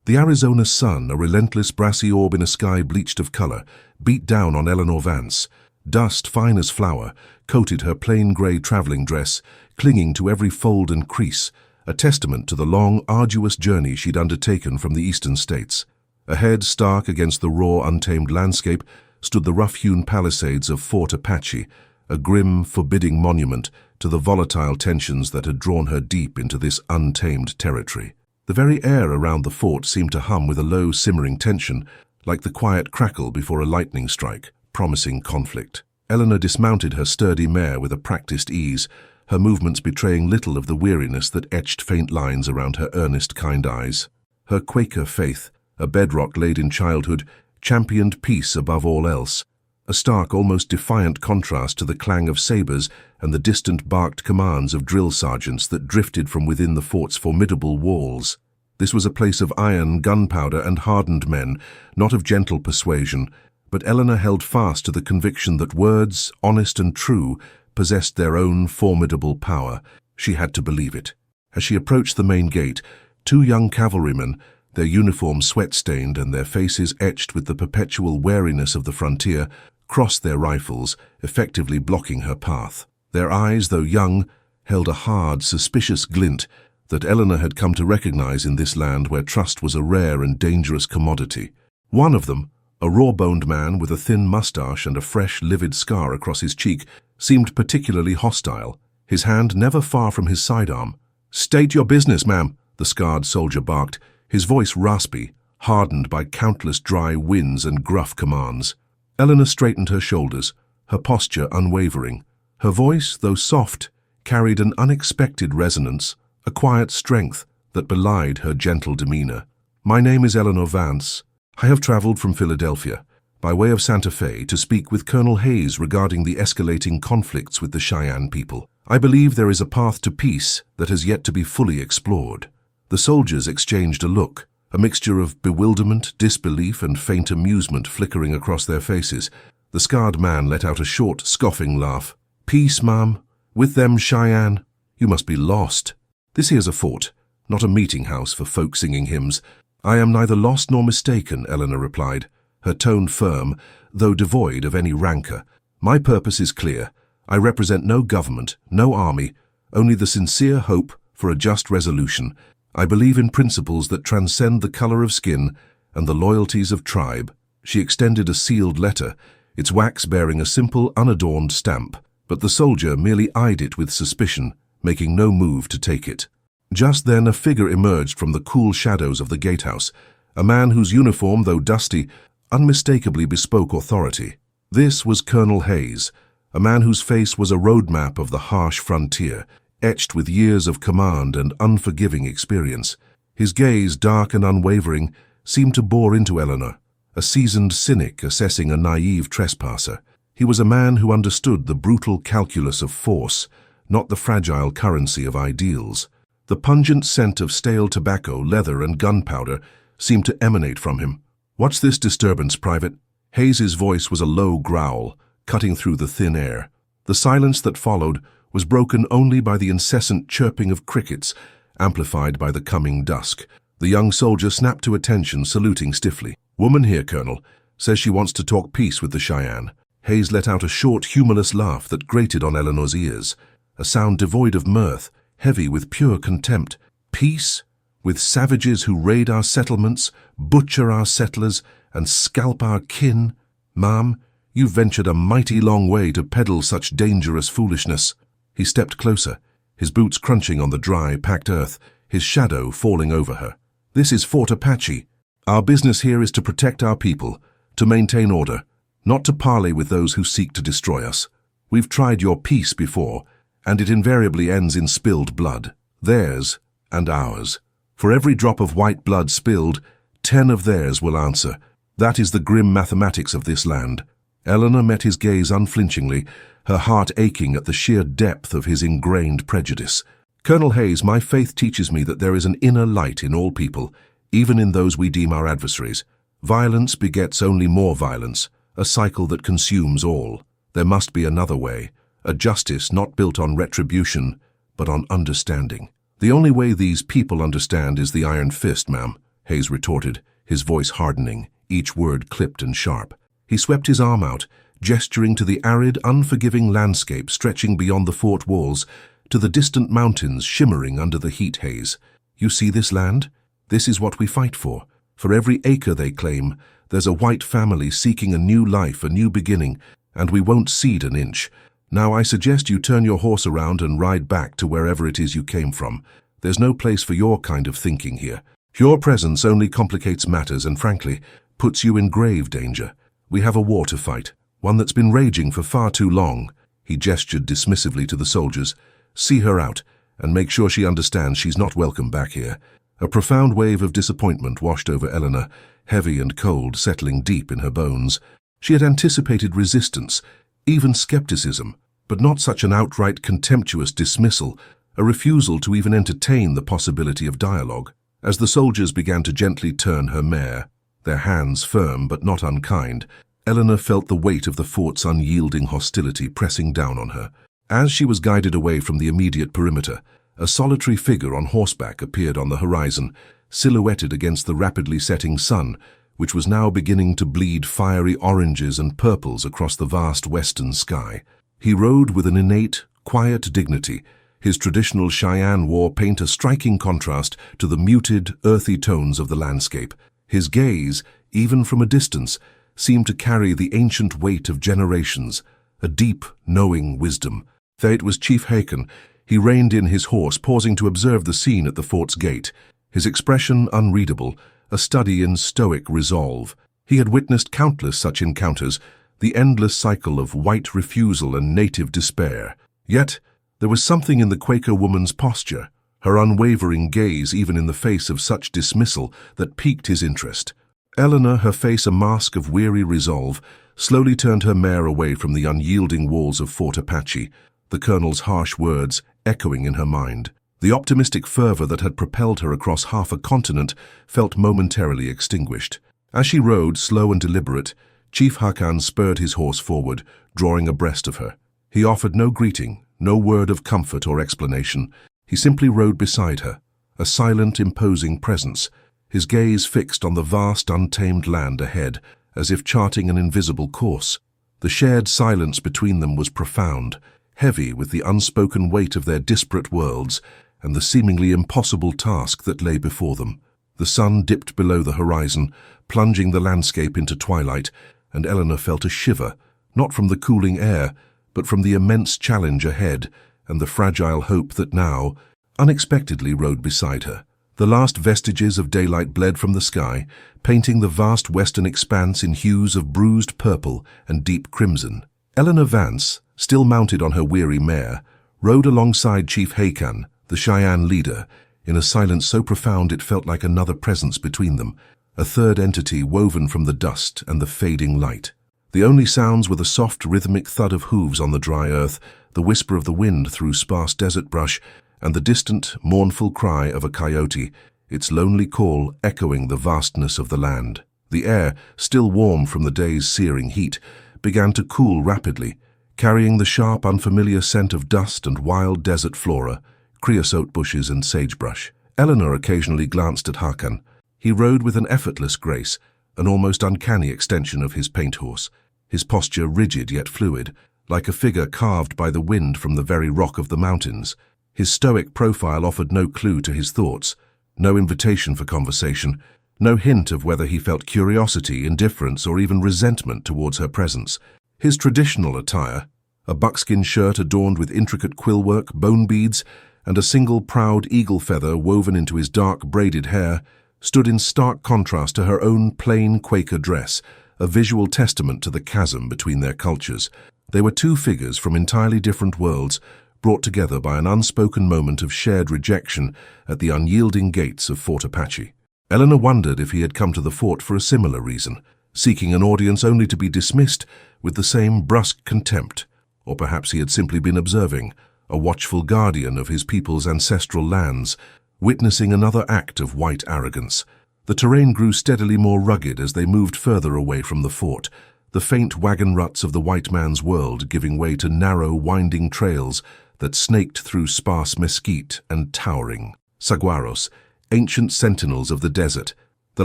The Arizona sun, a relentless brassy orb in a sky bleached of color, beat down on Eleanor Vance. Dust, fine as flour, coated her plain gray traveling dress, clinging to every fold and crease, a testament to the long, arduous journey she'd undertaken from the eastern states. Ahead, stark against the raw, untamed landscape, stood the rough-hewn palisades of Fort Apache, a grim, forbidding monument to the volatile tensions that had drawn her deep into this untamed territory. The very air around the fort seemed to hum with a low, simmering tension, like the quiet crackle before a lightning strike, promising conflict. Eleanor dismounted her sturdy mare with a practiced ease, her movements betraying little of the weariness that etched faint lines around her earnest, kind eyes. Her Quaker faith, a bedrock laid in childhood, championed peace above all else, a stark, almost defiant contrast to the clang of sabers and the distant barked commands of drill sergeants that drifted from within the fort's formidable walls. This was a place of iron, gunpowder, and hardened men, not of gentle persuasion, but Eleanor held fast to the conviction that words, honest and true, possessed their own formidable power. She had to believe it. As she approached the main gate, two young cavalrymen, their uniforms sweat-stained and their faces etched with the perpetual wariness of the frontier, crossed their rifles, effectively blocking her path. Their eyes, though young, held a hard, suspicious glint that Eleanor had come to recognize in this land where trust was a rare and dangerous commodity. One of them, a raw-boned man with a thin mustache and a fresh, livid scar across his cheek, seemed particularly hostile, his hand never far from his sidearm. "State your business, ma'am," the scarred soldier barked, his voice raspy, hardened by countless dry winds and gruff commands. Eleanor straightened her shoulders, her posture unwavering. Her voice, though soft, carried an unexpected resonance, a quiet strength that belied her gentle demeanor. "My name is Eleanor Vance. I have traveled from Philadelphia, by way of Santa Fe, to speak with Colonel Hayes regarding the escalating conflicts with the Cheyenne people. I believe there is a path to peace that has yet to be fully explored." The soldiers exchanged a look, a mixture of bewilderment, disbelief, and faint amusement flickering across their faces. The scarred man let out a short, scoffing laugh. "Peace, ma'am? With them Cheyenne? You must be lost. This here's a fort, not a meeting house for folk singing hymns." "I am neither lost nor mistaken," Eleanor replied, her tone firm, though devoid of any rancor. "My purpose is clear. I represent no government, no army, only the sincere hope for a just resolution. I believe in principles that transcend the color of skin and the loyalties of tribe." She extended a sealed letter, its wax bearing a simple, unadorned stamp, but the soldier merely eyed it with suspicion, making no move to take it. Just then a figure emerged from the cool shadows of the gatehouse, a man whose uniform, though dusty, unmistakably bespoke authority. This was Colonel Hayes, a man whose face was a roadmap of the harsh frontier, etched with years of command and unforgiving experience. His gaze, dark and unwavering, seemed to bore into Eleanor, a seasoned cynic assessing a naive trespasser. He was a man who understood the brutal calculus of force, not the fragile currency of ideals. The pungent scent of stale tobacco, leather, and gunpowder seemed to emanate from him. "What's this disturbance, Private?" Hayes's voice was a low growl, cutting through the thin air. The silence that followed was broken only by the incessant chirping of crickets, amplified by the coming dusk. The young soldier snapped to attention, saluting stiffly. "Woman here, Colonel, says she wants to talk peace with the Cheyenne." Hayes let out a short, humorless laugh that grated on Eleanor's ears, a sound devoid of mirth, heavy with pure contempt. "Peace? With savages who raid our settlements, butcher our settlers, and scalp our kin? Ma'am, you've ventured a mighty long way to peddle such dangerous foolishness." He stepped closer, his boots crunching on the dry, packed earth, his shadow falling over her. "This is Fort Apache. Our business here is to protect our people, to maintain order, not to parley with those who seek to destroy us. We've tried your peace before, and it invariably ends in spilled blood, theirs and ours. For every drop of white blood spilled, 10 of theirs will answer. That is the grim mathematics of this land." Eleanor met his gaze unflinchingly, her heart aching at the sheer depth of his ingrained prejudice. "Colonel Hayes, my faith teaches me that there is an inner light in all people, even in those we deem our adversaries. Violence begets only more violence, a cycle that consumes all. There must be another way, a justice not built on retribution, but on understanding. The only way these people understand is the iron fist, ma'am. Hayes retorted, his voice hardening, each word clipped and sharp. He swept his arm out, gesturing to the arid, unforgiving landscape stretching beyond the fort walls, to the distant mountains shimmering under the heat haze. You see this land? This is what we fight for. For every acre they claim, there's a white family seeking a new life, a new beginning, and we won't cede an inch. Now I suggest you turn your horse around and ride back to wherever it is you came from. There's no place for your kind of thinking here. Your presence only complicates matters and, frankly, puts you in grave danger. We have a war to fight, one that's been raging for far too long. He gestured dismissively to the soldiers. See her out, and make sure she understands she's not welcome back here. A profound wave of disappointment washed over Eleanor, heavy and cold, settling deep in her bones. She had anticipated resistance, even skepticism, but not such an outright contemptuous dismissal, a refusal to even entertain the possibility of dialogue. As the soldiers began to gently turn her mare, their hands firm but not unkind, Eleanor felt the weight of the fort's unyielding hostility pressing down on her. As she was guided away from the immediate perimeter, a solitary figure on horseback appeared on the horizon, silhouetted against the rapidly setting sun, which was now beginning to bleed fiery oranges and purples across the vast western sky. He rode with an innate, quiet dignity. His traditional Cheyenne war paint a striking contrast to the muted, earthy tones of the landscape. His gaze, even from a distance, seemed to carry the ancient weight of generations, a deep, knowing wisdom. Though it was Chief Haken, he reined in his horse, pausing to observe the scene at the fort's gate, his expression unreadable, a study in stoic resolve. He had witnessed countless such encounters, the endless cycle of white refusal and native despair. Yet, there was something in the Quaker woman's posture, her unwavering gaze even in the face of such dismissal, that piqued his interest. Eleanor, her face a mask of weary resolve, slowly turned her mare away from the unyielding walls of Fort Apache, the colonel's harsh words echoing in her mind. The optimistic fervor that had propelled her across half a continent felt momentarily extinguished. As she rode, slow and deliberate, Chief Hakan spurred his horse forward, drawing abreast of her. He offered no greeting, no word of comfort or explanation. He simply rode beside her, a silent, imposing presence, his gaze fixed on the vast, untamed land ahead, as if charting an invisible course. The shared silence between them was profound, heavy with the unspoken weight of their disparate worlds and the seemingly impossible task that lay before them. The sun dipped below the horizon, plunging the landscape into twilight, and Eleanor felt a shiver, not from the cooling air, but from the immense challenge ahead and the fragile hope that now, unexpectedly, rode beside her. The last vestiges of daylight bled from the sky, painting the vast western expanse in hues of bruised purple and deep crimson. Eleanor Vance, still mounted on her weary mare, rode alongside Chief Hakan, the Cheyenne leader, in a silence so profound it felt like another presence between them, a third entity woven from the dust and the fading light. The only sounds were the soft, rhythmic thud of hooves on the dry earth, the whisper of the wind through sparse desert brush, and the distant, mournful cry of a coyote, its lonely call echoing the vastness of the land. The air, still warm from the day's searing heat, began to cool rapidly, carrying the sharp, unfamiliar scent of dust and wild desert flora, creosote bushes and sagebrush. Eleanor occasionally glanced at Hakan. He rode with an effortless grace, an almost uncanny extension of his paint horse, his posture rigid yet fluid, like a figure carved by the wind from the very rock of the mountains. His stoic profile offered no clue to his thoughts, no invitation for conversation, no hint of whether he felt curiosity, indifference, or even resentment towards her presence. His traditional attire, a buckskin shirt adorned with intricate quillwork, bone beads, and a single proud eagle feather woven into his dark braided hair, stood in stark contrast to her own plain Quaker dress, a visual testament to the chasm between their cultures. They were two figures from entirely different worlds, brought together by an unspoken moment of shared rejection at the unyielding gates of Fort Apache. Eleanor wondered if he had come to the fort for a similar reason, seeking an audience only to be dismissed with the same brusque contempt, or perhaps he had simply been observing, a watchful guardian of his people's ancestral lands, witnessing another act of white arrogance. The terrain grew steadily more rugged as they moved further away from the fort, the faint wagon ruts of the white man's world giving way to narrow, winding trails that snaked through sparse mesquite and towering saguaros, ancient sentinels of the desert, The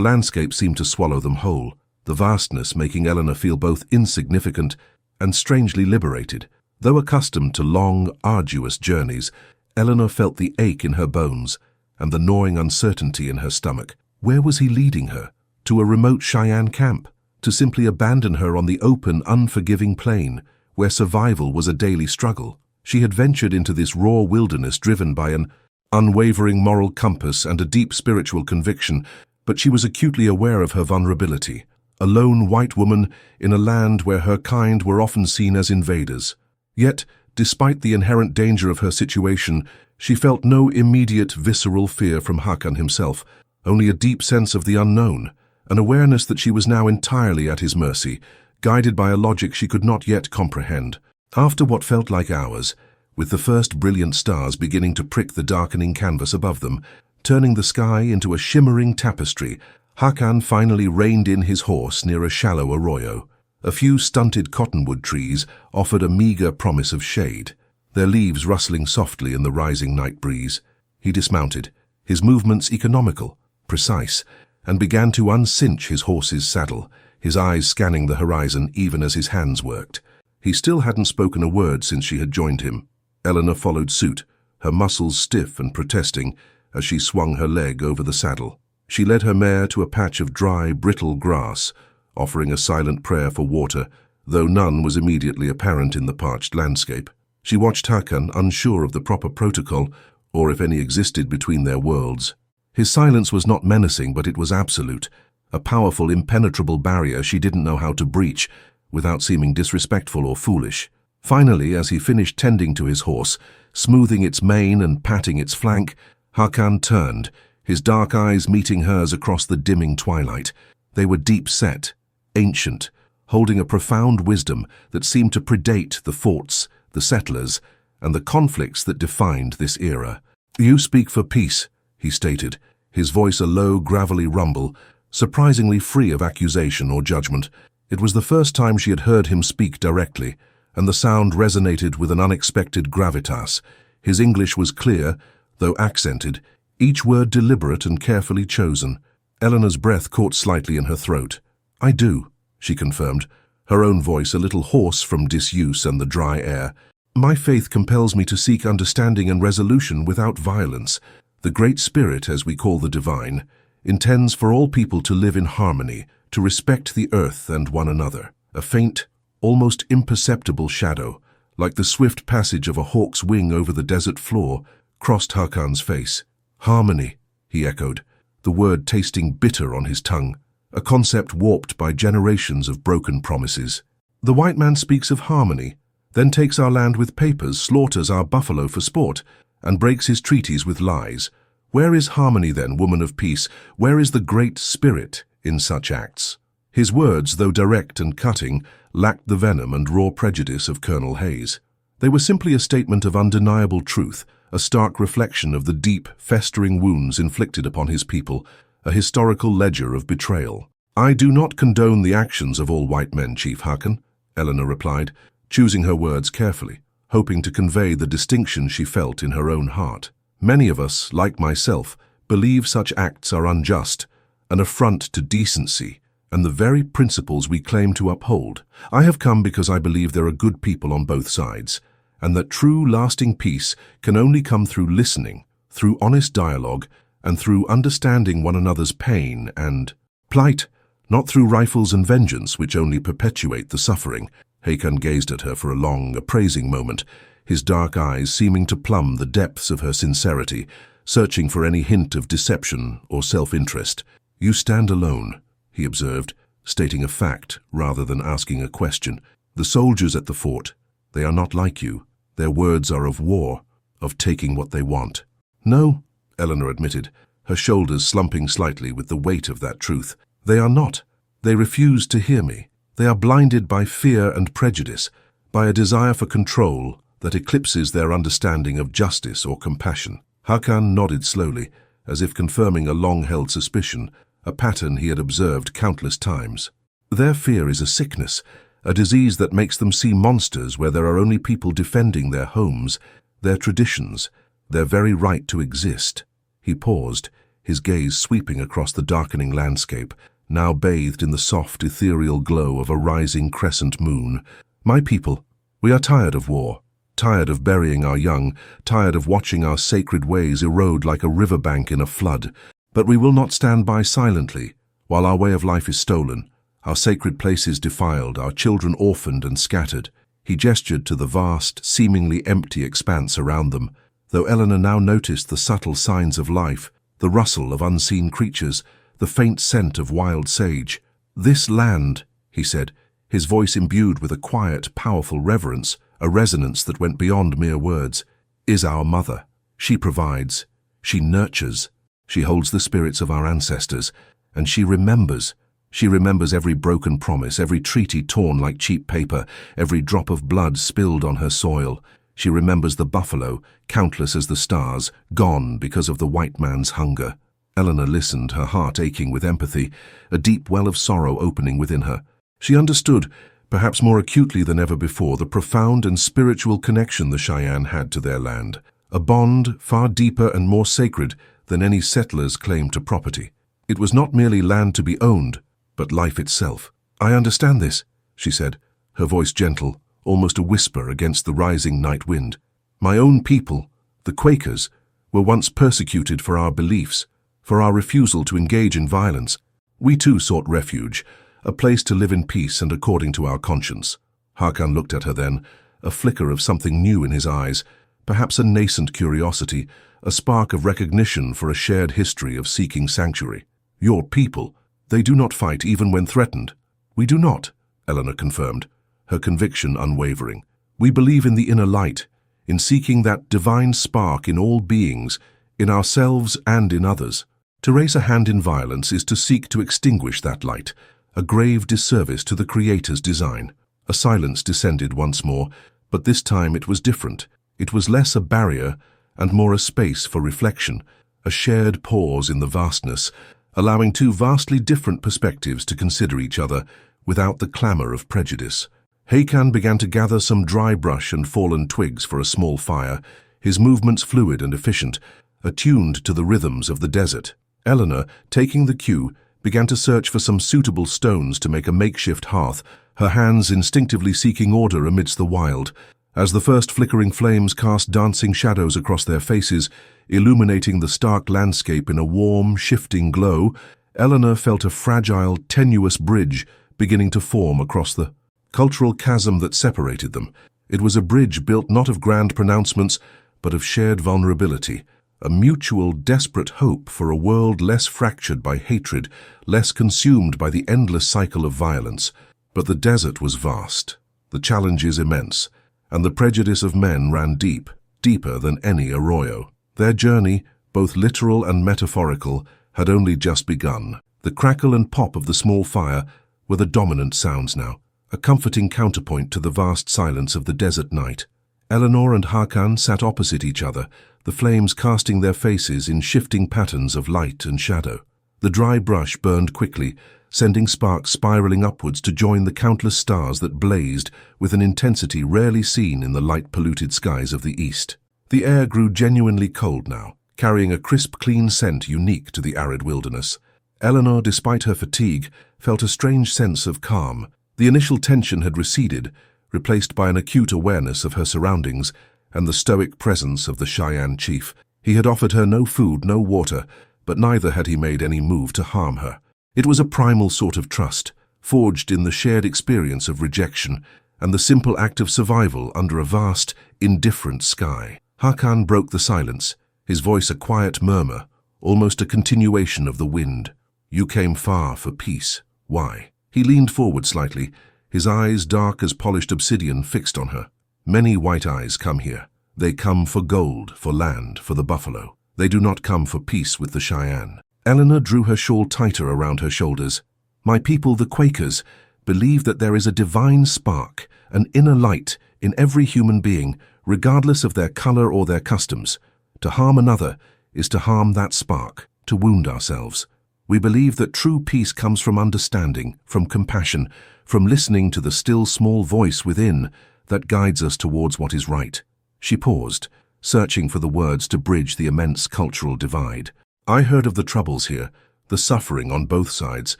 landscape seemed to swallow them whole, the vastness making Eleanor feel both insignificant and strangely liberated. Though accustomed to long, arduous journeys, Eleanor felt the ache in her bones and the gnawing uncertainty in her stomach. Where was he leading her? To a remote Cheyenne camp? To simply abandon her on the open, unforgiving plain, where survival was a daily struggle? She had ventured into this raw wilderness driven by an unwavering moral compass and a deep spiritual conviction, but she was acutely aware of her vulnerability. A lone white woman in a land where her kind were often seen as invaders. Yet, despite the inherent danger of her situation, she felt no immediate visceral fear from Hakan himself, only a deep sense of the unknown, an awareness that she was now entirely at his mercy, guided by a logic she could not yet comprehend. After what felt like hours, with the first brilliant stars beginning to prick the darkening canvas above them, turning the sky into a shimmering tapestry, Hakan finally reined in his horse near a shallow arroyo. A few stunted cottonwood trees offered a meager promise of shade, their leaves rustling softly in the rising night breeze. He dismounted, his movements economical, precise, and began to uncinch his horse's saddle, his eyes scanning the horizon even as his hands worked. He still hadn't spoken a word since she had joined him. Eleanor followed suit, her muscles stiff and protesting as she swung her leg over the saddle. She led her mare to a patch of dry, brittle grass, offering a silent prayer for water, though none was immediately apparent in the parched landscape. She watched Hakan, unsure of the proper protocol, or if any existed between their worlds. His silence was not menacing, but it was absolute, a powerful, impenetrable barrier she didn't know how to breach, without seeming disrespectful or foolish. Finally, as he finished tending to his horse, smoothing its mane and patting its flank, Hakan turned, his dark eyes meeting hers across the dimming twilight. They were deep-set, ancient, holding a profound wisdom that seemed to predate the forts, the settlers, and the conflicts that defined this era. "You speak for peace," he stated, his voice a low, gravelly rumble, surprisingly free of accusation or judgment. It was the first time she had heard him speak directly, and the sound resonated with an unexpected gravitas. His English was clear, though accented, each word deliberate and carefully chosen. Eleanor's breath caught slightly in her throat. "I do," she confirmed, her own voice a little hoarse from disuse and the dry air. "My faith compels me to seek understanding and resolution without violence. The Great Spirit, as we call the divine, intends for all people to live in harmony, to respect the earth and one another." A faint, almost imperceptible shadow, like the swift passage of a hawk's wing over the desert floor, crossed Hakan's face. "Harmony," he echoed, the word tasting bitter on his tongue, a concept warped by generations of broken promises. "The white man speaks of harmony, then takes our land with papers, slaughters our buffalo for sport, and breaks his treaties with lies. Where is harmony then, woman of peace? Where is the Great Spirit in such acts?" His words, though direct and cutting, lacked the venom and raw prejudice of Colonel Hayes. They were simply a statement of undeniable truth, a stark reflection of the deep, festering wounds inflicted upon his people, a historical ledger of betrayal. "I do not condone the actions of all white men, Chief Hakan," Eleanor replied, choosing her words carefully, hoping to convey the distinction she felt in her own heart. "Many of us, like myself, believe such acts are unjust, an affront to decency, and the very principles we claim to uphold. I have come because I believe there are good people on both sides, and that true, lasting peace can only come through listening, through honest dialogue, and through understanding one another's pain and plight, not through rifles and vengeance which only perpetuate the suffering." Hakan gazed at her for a long, appraising moment, his dark eyes seeming to plumb the depths of her sincerity, searching for any hint of deception or self-interest. "You stand alone," he observed, stating a fact rather than asking a question. "The soldiers at the fort, they are not like you. Their words are of war, of taking what they want." "No," Eleanor admitted, her shoulders slumping slightly with the weight of that truth. "They are not. They refuse to hear me. They are blinded by fear and prejudice, by a desire for control that eclipses their understanding of justice or compassion." Hakan nodded slowly, as if confirming a long-held suspicion, a pattern he had observed countless times. "Their fear is a sickness, a disease that makes them see monsters where there are only people defending their homes, their traditions, their very right to exist." He paused, his gaze sweeping across the darkening landscape, now bathed in the soft, ethereal glow of a rising crescent moon. "My people, we are tired of war, tired of burying our young, tired of watching our sacred ways erode like a riverbank in a flood. But we will not stand by silently while our way of life is stolen, our sacred places defiled, our children orphaned and scattered." He gestured to the vast, seemingly empty expanse around them, though Eleanor now noticed the subtle signs of life, the rustle of unseen creatures, the faint scent of wild sage. "This land," he said, his voice imbued with a quiet, powerful reverence, a resonance that went beyond mere words, "is our mother. She provides, she nurtures, she holds the spirits of our ancestors, and she remembers. She remembers every broken promise, every treaty torn like cheap paper, every drop of blood spilled on her soil. She remembers the buffalo, countless as the stars, gone because of the white man's hunger." Eleanor listened, her heart aching with empathy, a deep well of sorrow opening within her. She understood, perhaps more acutely than ever before, the profound and spiritual connection the Cheyenne had to their land, a bond far deeper and more sacred than any settler's claim to property. It was not merely land to be owned, but life itself. "I understand this," she said, her voice gentle, almost a whisper against the rising night wind. "My own people, the Quakers, were once persecuted for our beliefs, for our refusal to engage in violence. We too sought refuge, a place to live in peace and according to our conscience." Hakan looked at her then, a flicker of something new in his eyes, perhaps a nascent curiosity, a spark of recognition for a shared history of seeking sanctuary. "Your people, they do not fight even when threatened." "We do not," Eleanor confirmed, her conviction unwavering. "We believe in the inner light, in seeking that divine spark in all beings, in ourselves and in others. To raise a hand in violence is to seek to extinguish that light, a grave disservice to the Creator's design." A silence descended once more, but this time it was different. It was less a barrier and more a space for reflection, a shared pause in the vastness, allowing two vastly different perspectives to consider each other without the clamor of prejudice. Hakan began to gather some dry brush and fallen twigs for a small fire, his movements fluid and efficient, attuned to the rhythms of the desert. Eleanor, taking the cue, began to search for some suitable stones to make a makeshift hearth, her hands instinctively seeking order amidst the wild. As the first flickering flames cast dancing shadows across their faces, illuminating the stark landscape in a warm, shifting glow, Eleanor felt a fragile, tenuous bridge beginning to form across the cultural chasm that separated them. It was a bridge built not of grand pronouncements, but of shared vulnerability, a mutual, desperate hope for a world less fractured by hatred, less consumed by the endless cycle of violence. But the desert was vast, the challenges immense, and the prejudice of men ran deep, deeper than any arroyo. Their journey, both literal and metaphorical, had only just begun. The crackle and pop of the small fire were the dominant sounds now, a comforting counterpoint to the vast silence of the desert night. Eleanor and Hakan sat opposite each other, the flames casting their faces in shifting patterns of light and shadow. The dry brush burned quickly, sending sparks spiraling upwards to join the countless stars that blazed with an intensity rarely seen in the light-polluted skies of the east. The air grew genuinely cold now, carrying a crisp, clean scent unique to the arid wilderness. Eleanor, despite her fatigue, felt a strange sense of calm. The initial tension had receded, replaced by an acute awareness of her surroundings and the stoic presence of the Cheyenne chief. He had offered her no food, no water, but neither had he made any move to harm her. It was a primal sort of trust, forged in the shared experience of rejection and the simple act of survival under a vast, indifferent sky. Hakan broke the silence, his voice a quiet murmur, almost a continuation of the wind. "You came far for peace. Why?" He leaned forward slightly, his eyes dark as polished obsidian fixed on her. "Many white eyes come here. They come for gold, for land, for the buffalo. They do not come for peace with the Cheyenne." Eleanor drew her shawl tighter around her shoulders. "My people, the Quakers, believe that there is a divine spark, an inner light in every human being, regardless of their color or their customs. To harm another is to harm that spark, to wound ourselves. We believe that true peace comes from understanding, from compassion, from listening to the still small voice within that guides us towards what is right." She paused, searching for the words to bridge the immense cultural divide. I heard of the troubles here, the suffering on both sides.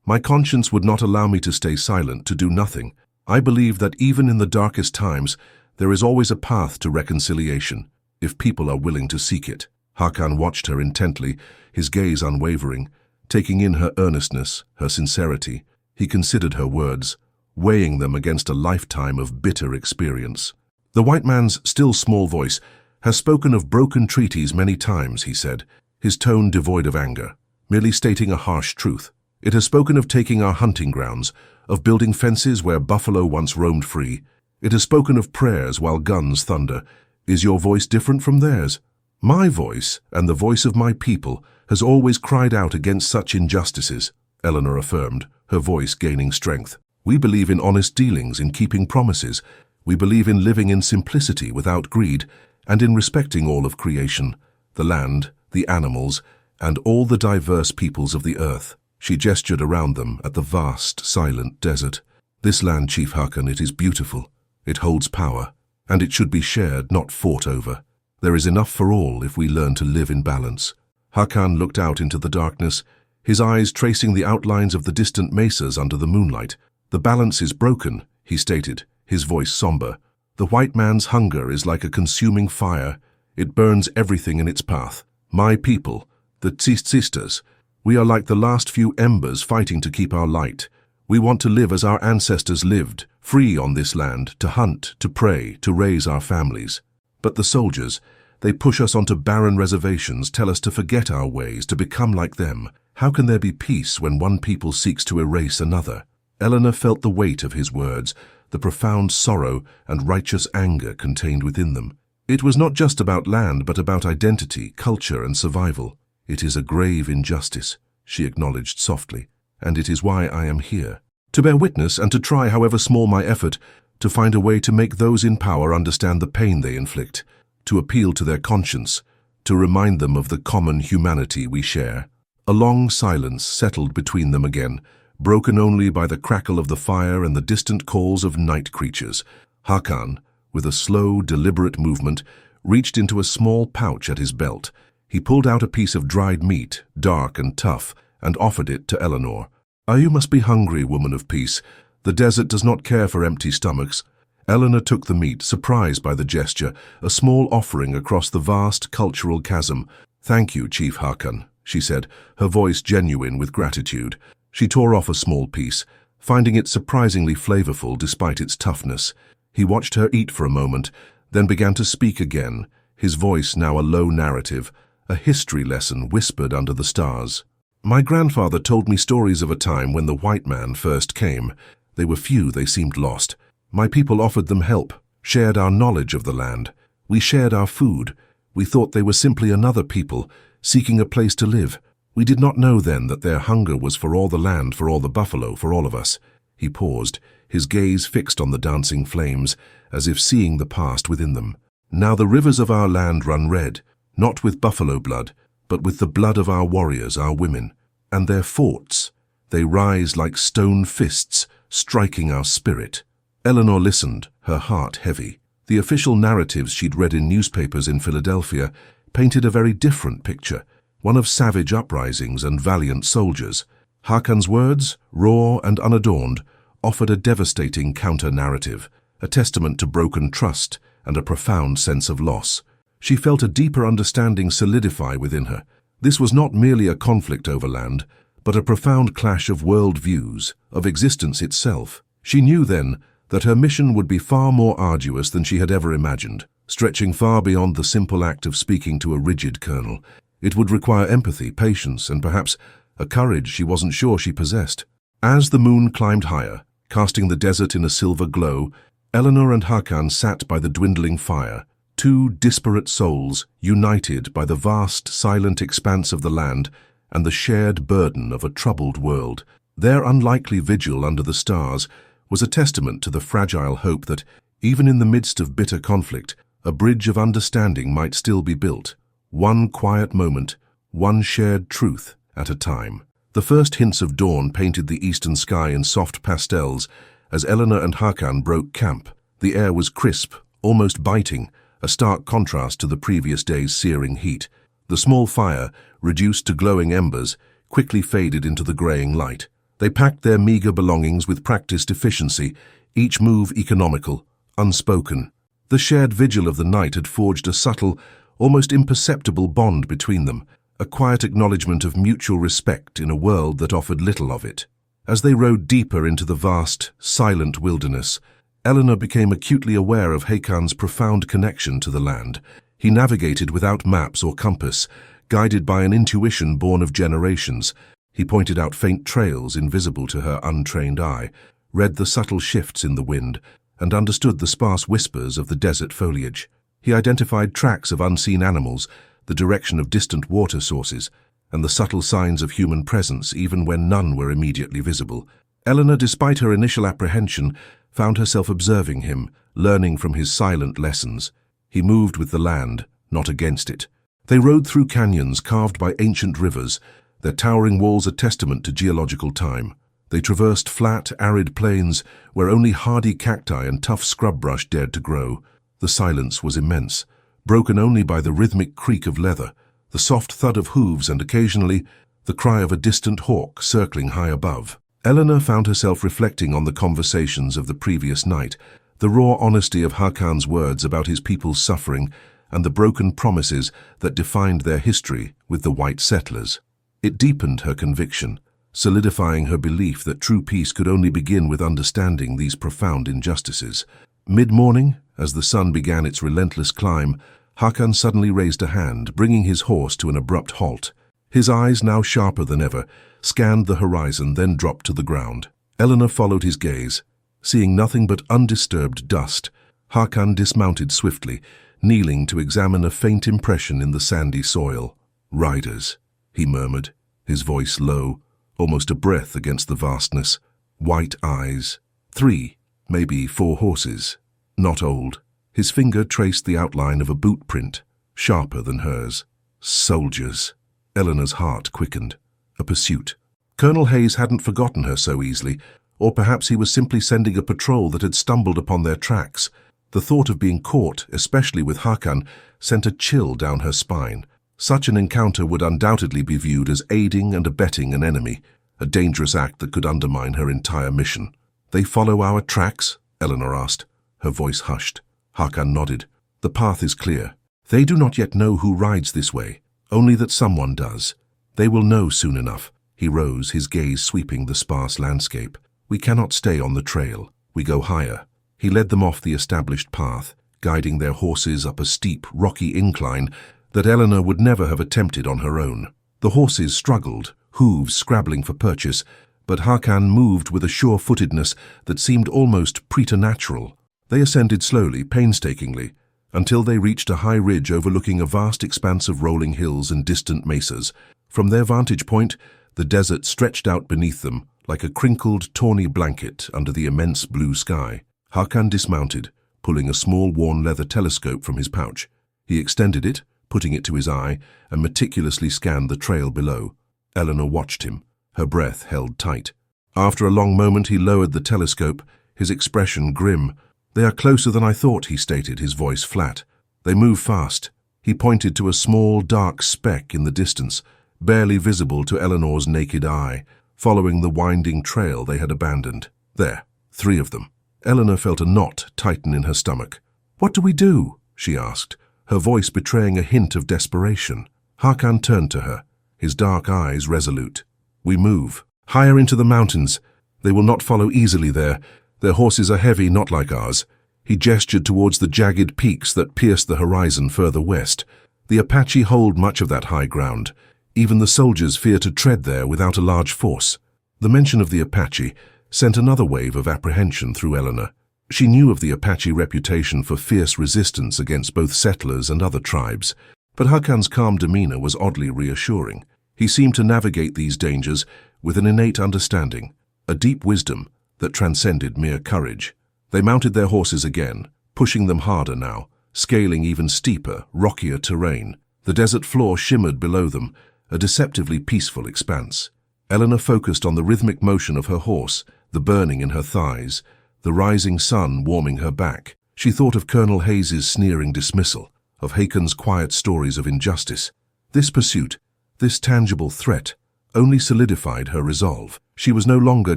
My conscience would not allow me to stay silent, to do nothing. I believe that even in the darkest times, there is always a path to reconciliation, if people are willing to seek it. Hakan watched her intently, his gaze unwavering, taking in her earnestness, her sincerity. He considered her words, weighing them against a lifetime of bitter experience. The white man's still small voice has spoken of broken treaties many times, he said, his tone devoid of anger, merely stating a harsh truth. It has spoken of taking our hunting grounds, of building fences where buffalo once roamed free. It has spoken of prayers while guns thunder. Is your voice different from theirs? My voice, and the voice of my people, has always cried out against such injustices, Eleanor affirmed, her voice gaining strength. We believe in honest dealings, in keeping promises. We believe in living in simplicity without greed, and in respecting all of creation, the land, the animals, and all the diverse peoples of the earth. She gestured around them at the vast, silent desert. This land, Chief Hakan, it is beautiful. It holds power, and it should be shared, not fought over. There is enough for all if we learn to live in balance. Hakan looked out into the darkness, his eyes tracing the outlines of the distant mesas under the moonlight. The balance is broken, he stated, his voice somber. The white man's hunger is like a consuming fire. It burns everything in its path. My people, the Tsistas, we are like the last few embers fighting to keep our light. We want to live as our ancestors lived, free on this land, to hunt, to pray, to raise our families. But the soldiers, they push us onto barren reservations, tell us to forget our ways, to become like them. How can there be peace when one people seeks to erase another? Eleanor felt the weight of his words, the profound sorrow and righteous anger contained within them. It was not just about land, but about identity, culture, and survival. It is a grave injustice, she acknowledged softly, and it is why I am here. To bear witness and to try, however small my effort, to find a way to make those in power understand the pain they inflict, to appeal to their conscience, to remind them of the common humanity we share. A long silence settled between them again, broken only by the crackle of the fire and the distant calls of night creatures. Hakan, with a slow, deliberate movement, reached into a small pouch at his belt. He pulled out a piece of dried meat, dark and tough, and offered it to Eleanor. You must be hungry, woman of peace. The desert does not care for empty stomachs. Eleanor took the meat, surprised by the gesture, a small offering across the vast cultural chasm. Thank you, Chief Hakan, she said, her voice genuine with gratitude. She tore off a small piece, finding it surprisingly flavorful despite its toughness. He watched her eat for a moment, then began to speak again, his voice now a low narrative, a history lesson whispered under the stars. My grandfather told me stories of a time when the white man first came. They were few, they seemed lost. My people offered them help, shared our knowledge of the land. We shared our food. We thought they were simply another people, seeking a place to live. We did not know then that their hunger was for all the land, for all the buffalo, for all of us. He paused, his gaze fixed on the dancing flames, as if seeing the past within them. Now the rivers of our land run red, not with buffalo blood, but with the blood of our warriors, our women. And their forts, they rise like stone fists, striking our spirit. Eleanor listened, her heart heavy. The official narratives she'd read in newspapers in Philadelphia painted a very different picture, one of savage uprisings and valiant soldiers. Hakan's words, raw and unadorned, offered a devastating counter-narrative, a testament to broken trust and a profound sense of loss. She felt a deeper understanding solidify within her. This was not merely a conflict over land, but a profound clash of world views, of existence itself. She knew then that her mission would be far more arduous than she had ever imagined, stretching far beyond the simple act of speaking to a rigid colonel. It would require empathy, patience, and perhaps a courage she wasn't sure she possessed. As the moon climbed higher, casting the desert in a silver glow, Eleanor and Hakan sat by the dwindling fire, two disparate souls united by the vast, silent expanse of the land and the shared burden of a troubled world. Their unlikely vigil under the stars was a testament to the fragile hope that, even in the midst of bitter conflict, a bridge of understanding might still be built, one quiet moment, one shared truth at a time. The first hints of dawn painted the eastern sky in soft pastels as Eleanor and Hakan broke camp. The air was crisp, almost biting, a stark contrast to the previous day's searing heat. The small fire, reduced to glowing embers, quickly faded into the greying light. They packed their meager belongings with practiced efficiency, each move economical, unspoken. The shared vigil of the night had forged a subtle, almost imperceptible bond between them, a quiet acknowledgement of mutual respect in a world that offered little of it. As they rode deeper into the vast, silent wilderness, Eleanor became acutely aware of Hakon's profound connection to the land. He navigated without maps or compass, guided by an intuition born of generations. He pointed out faint trails invisible to her untrained eye, read the subtle shifts in the wind, and understood the sparse whispers of the desert foliage. He identified tracks of unseen animals, the direction of distant water sources, and the subtle signs of human presence even when none were immediately visible. Eleanor, despite her initial apprehension, found herself observing him, learning from his silent lessons. He moved with the land, not against it. They rode through canyons carved by ancient rivers, their towering walls a testament to geological time. They traversed flat, arid plains where only hardy cacti and tough scrub brush dared to grow. The silence was immense, broken only by the rhythmic creak of leather, the soft thud of hooves, and occasionally the cry of a distant hawk circling high above. Eleanor found herself reflecting on the conversations of the previous night, the raw honesty of Hakon's words about his people's suffering and the broken promises that defined their history with the white settlers. It deepened her conviction, solidifying her belief that true peace could only begin with understanding these profound injustices. Mid-morning, as the sun began its relentless climb, Hakon suddenly raised a hand, bringing his horse to an abrupt halt. His eyes, now sharper than ever, scanned the horizon, then dropped to the ground. Eleanor followed his gaze. Seeing nothing but undisturbed dust, Hakon dismounted swiftly, kneeling to examine a faint impression in the sandy soil. "Riders," he murmured, his voice low, almost a breath against the vastness. White eyes. 3, maybe 4 horses. Not old. His finger traced the outline of a boot print, sharper than hers. Soldiers. Eleanor's heart quickened. A pursuit. Colonel Hayes hadn't forgotten her so easily, or perhaps he was simply sending a patrol that had stumbled upon their tracks. The thought of being caught, especially with Hakon, sent a chill down her spine. Such an encounter would undoubtedly be viewed as aiding and abetting an enemy, a dangerous act that could undermine her entire mission. "They follow our tracks?" Eleanor asked. Her voice hushed. Hakon nodded. "The path is clear. They do not yet know who rides this way, only that someone does. They will know soon enough." He rose, his gaze sweeping the sparse landscape. "We cannot stay on the trail. We go higher." He led them off the established path, guiding their horses up a steep, rocky incline that Eleanor would never have attempted on her own. The horses struggled, hooves scrabbling for purchase, but Hakon moved with a sure-footedness that seemed almost preternatural. They ascended slowly, painstakingly, until they reached a high ridge overlooking a vast expanse of rolling hills and distant mesas. From their vantage point, the desert stretched out beneath them, like a crinkled, tawny blanket under the immense blue sky. Hakon dismounted, pulling a small worn leather telescope from his pouch. He extended it, putting it to his eye, and meticulously scanned the trail below. Eleanor watched him, her breath held tight. After a long moment he lowered the telescope, his expression grim. "They are closer than I thought," he stated, his voice flat. "They move fast." He pointed to a small, dark speck in the distance, barely visible to Eleanor's naked eye, following the winding trail they had abandoned. "There, 3 of them." Eleanor felt a knot tighten in her stomach. "What do we do?" she asked, her voice betraying a hint of desperation. Hakon turned to her, his dark eyes resolute. "We move. Higher into the mountains. They will not follow easily there. Their horses are heavy, not like ours." He gestured towards the jagged peaks that pierced the horizon further west. The Apache hold much of that high ground. Even the soldiers fear to tread there without a large force. The mention of the Apache sent another wave of apprehension through Eleanor. She knew of the Apache reputation for fierce resistance against both settlers and other tribes, but Hakon's calm demeanor was oddly reassuring. He seemed to navigate these dangers with an innate understanding, a deep wisdom that transcended mere courage. They mounted their horses again, pushing them harder now, scaling even steeper, rockier terrain. The desert floor shimmered below them, a deceptively peaceful expanse. Eleanor focused on the rhythmic motion of her horse, the burning in her thighs, the rising sun warming her back. She thought of Colonel Hayes's sneering dismissal, of Hakon's quiet stories of injustice. This pursuit, this tangible threat, only solidified her resolve. She was no longer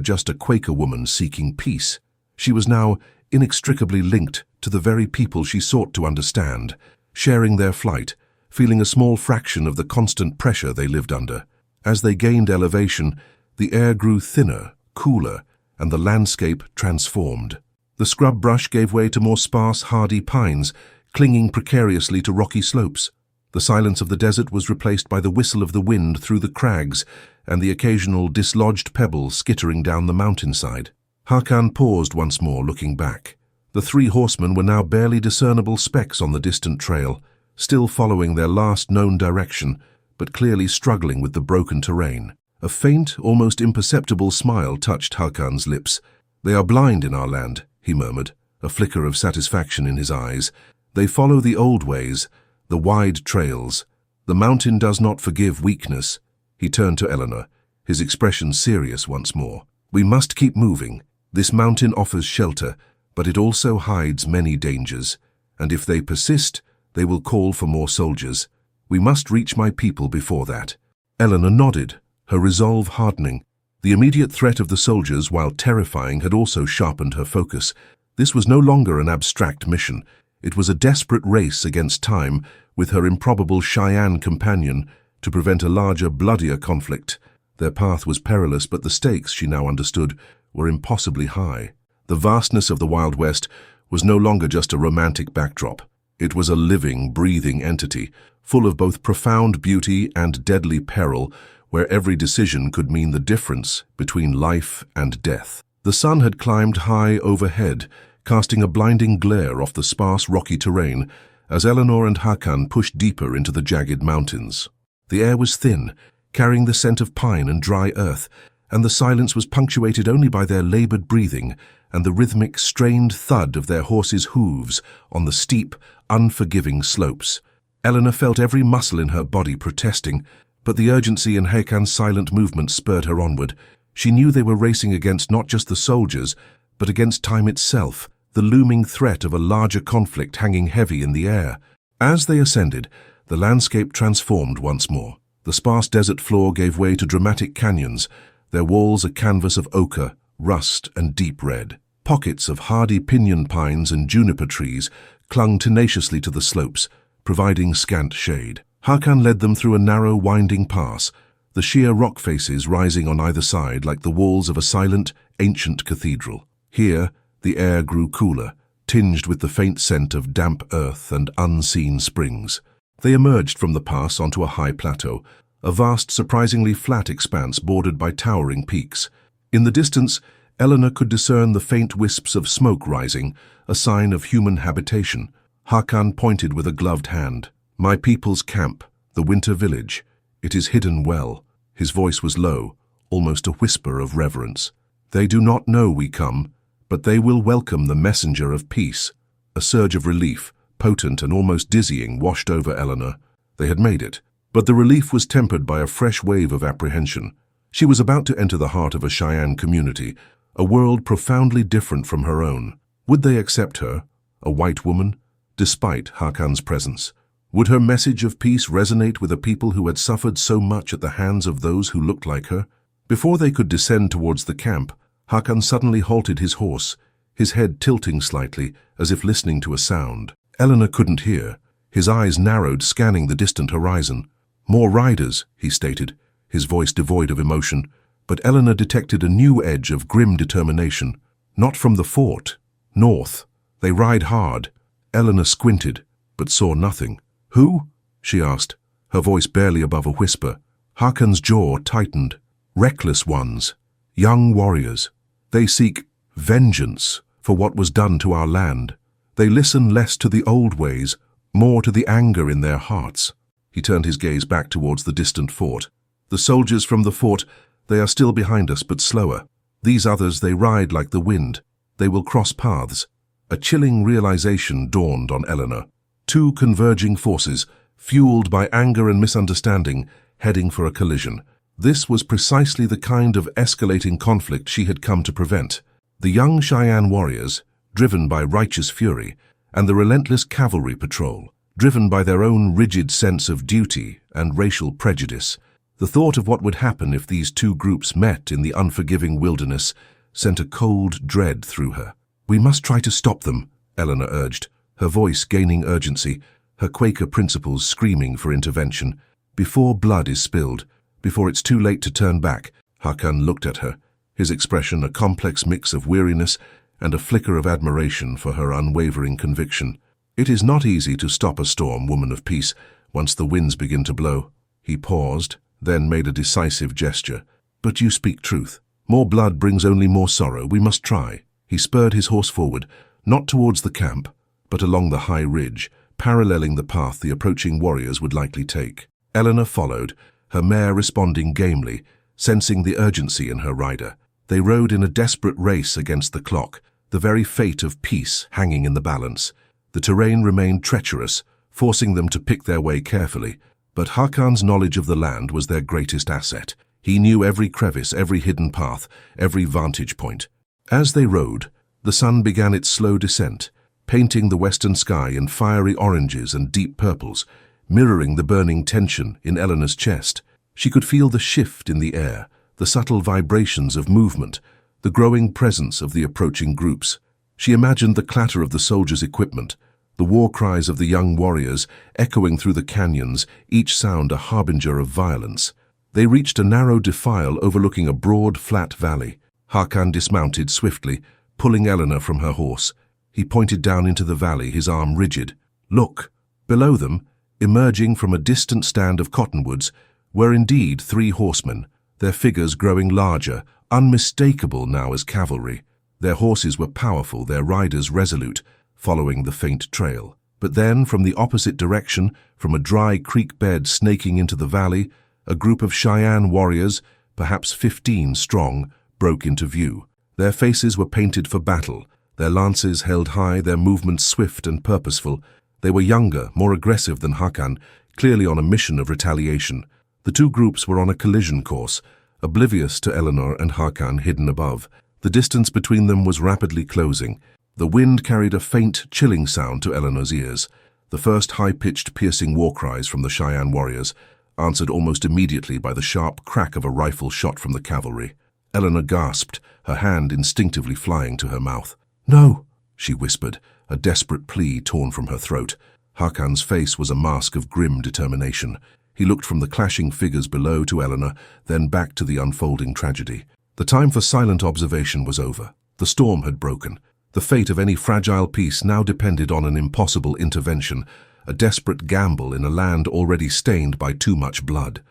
just a Quaker woman seeking peace. She was now inextricably linked to the very people she sought to understand, sharing their flight, feeling a small fraction of the constant pressure they lived under. As they gained elevation, the air grew thinner, cooler, and the landscape transformed. The scrub brush gave way to more sparse, hardy pines, clinging precariously to rocky slopes. The silence of the desert was replaced by the whistle of the wind through the crags and the occasional dislodged pebble skittering down the mountainside. Hakan paused once more, looking back. The three horsemen were now barely discernible specks on the distant trail, still following their last known direction, but clearly struggling with the broken terrain. A faint, almost imperceptible smile touched Hakan's lips. "They are blind in our land," he murmured, a flicker of satisfaction in his eyes. "They follow the old ways, the wide trails. The mountain does not forgive weakness." He turned to Eleanor, his expression serious once more. "We must keep moving. This mountain offers shelter, but it also hides many dangers, and if they persist, they will call for more soldiers. We must reach my people before that." Eleanor nodded, her resolve hardening. The immediate threat of the soldiers, while terrifying, had also sharpened her focus. This was no longer an abstract mission. It was a desperate race against time with her improbable Cheyenne companion to prevent a larger, bloodier conflict. Their path was perilous, but the stakes, she now understood, were impossibly high. The vastness of the Wild West was no longer just a romantic backdrop. It was a living, breathing entity, full of both profound beauty and deadly peril, where every decision could mean the difference between life and death. The sun had climbed high overhead, casting a blinding glare off the sparse rocky terrain as Eleanor and Hakan pushed deeper into the jagged mountains. The air was thin, carrying the scent of pine and dry earth, and the silence was punctuated only by their labored breathing and the rhythmic, strained thud of their horses' hooves on the steep, unforgiving slopes. Eleanor felt every muscle in her body protesting, but the urgency in Hakan's silent movement spurred her onward. She knew they were racing against not just the soldiers, but against time itself, the looming threat of a larger conflict hanging heavy in the air. As they ascended, the landscape transformed once more. The sparse desert floor gave way to dramatic canyons, their walls a canvas of ochre, rust, and deep red. Pockets of hardy pinyon pines and juniper trees clung tenaciously to the slopes, providing scant shade. Hakan led them through a narrow, winding pass, the sheer rock faces rising on either side like the walls of a silent, ancient cathedral. Here, the air grew cooler, tinged with the faint scent of damp earth and unseen springs. They emerged from the pass onto a high plateau, a vast, surprisingly flat expanse bordered by towering peaks. In the distance, Eleanor could discern the faint wisps of smoke rising, a sign of human habitation. Hakan pointed with a gloved hand. "My people's camp, the winter village. It is hidden well." His voice was low, almost a whisper of reverence. "They do not know we come, but they will welcome the messenger of peace." A surge of relief, potent and almost dizzying, washed over Eleanor. They had made it, but the relief was tempered by a fresh wave of apprehension. She was about to enter the heart of a Cheyenne community, a world profoundly different from her own. Would they accept her, a white woman, despite Hakan's presence? Would her message of peace resonate with a people who had suffered so much at the hands of those who looked like her? Before they could descend towards the camp, Hakan suddenly halted his horse, his head tilting slightly as if listening to a sound. Eleanor couldn't hear. His eyes narrowed, scanning the distant horizon. "More riders," he stated, his voice devoid of emotion, but Eleanor detected a new edge of grim determination. "Not from the fort. North. They ride hard." Eleanor squinted, but saw nothing. "Who?" she asked, her voice barely above a whisper. Hakan's jaw tightened. "Reckless ones. Young warriors. They seek vengeance for what was done to our land. They listen less to the old ways, more to the anger in their hearts." He turned his gaze back towards the distant fort. "The soldiers from the fort, they are still behind us, but slower. These others, they ride like the wind. They will cross paths." A chilling realization dawned on Eleanor. Two converging forces, fueled by anger and misunderstanding, heading for a collision. This was precisely the kind of escalating conflict she had come to prevent. The young Cheyenne warriors, driven by righteous fury, and the relentless cavalry patrol, driven by their own rigid sense of duty and racial prejudice. The thought of what would happen if these two groups met in the unforgiving wilderness sent a cold dread through her. "We must try to stop them," Eleanor urged, her voice gaining urgency, her Quaker principles screaming for intervention. "Before blood is spilled, before it's too late to turn back." Hakan looked at her, his expression a complex mix of weariness and a flicker of admiration for her unwavering conviction. "It is not easy to stop a storm, woman of peace, once the winds begin to blow." He paused, then made a decisive gesture. "But you speak truth. More blood brings only more sorrow. We must try." He spurred his horse forward, not towards the camp, but along the high ridge, paralleling the path the approaching warriors would likely take. Eleanor followed, her mare responding gamely, sensing the urgency in her rider. They rode in a desperate race against the clock, the very fate of peace hanging in the balance. The terrain remained treacherous, forcing them to pick their way carefully, but Hakan's knowledge of the land was their greatest asset. He knew every crevice, every hidden path, every vantage point. As they rode, the sun began its slow descent, painting the western sky in fiery oranges and deep purples, mirroring the burning tension in Eleanor's chest. She could feel the shift in the air, the subtle vibrations of movement, the growing presence of the approaching groups. She imagined the clatter of the soldiers' equipment, the war cries of the young warriors echoing through the canyons, each sound a harbinger of violence. They reached a narrow defile overlooking a broad, flat valley. Hakan dismounted swiftly, pulling Eleanor from her horse. He pointed down into the valley, his arm rigid. "Look!" Below them, emerging from a distant stand of cottonwoods, were indeed 3 horsemen, their figures growing larger, unmistakable now as cavalry. Their horses were powerful, their riders resolute, following the faint trail. But then, from the opposite direction, from a dry creek bed snaking into the valley, a group of Cheyenne warriors, perhaps 15 strong, broke into view. Their faces were painted for battle, their lances held high, their movements swift and purposeful. They were younger, more aggressive than Hakan, clearly on a mission of retaliation. The two groups were on a collision course, oblivious to Eleanor and Hakan hidden above. The distance between them was rapidly closing. The wind carried a faint, chilling sound to Eleanor's ears. The first high-pitched, piercing war cries from the Cheyenne warriors, answered almost immediately by the sharp crack of a rifle shot from the cavalry. Eleanor gasped, her hand instinctively flying to her mouth. "No," she whispered, a desperate plea torn from her throat. Hakan's face was a mask of grim determination. He looked from the clashing figures below to Eleanor, then back to the unfolding tragedy. The time for silent observation was over. The storm had broken. The fate of any fragile peace now depended on an impossible intervention, a desperate gamble in a land already stained by too much blood.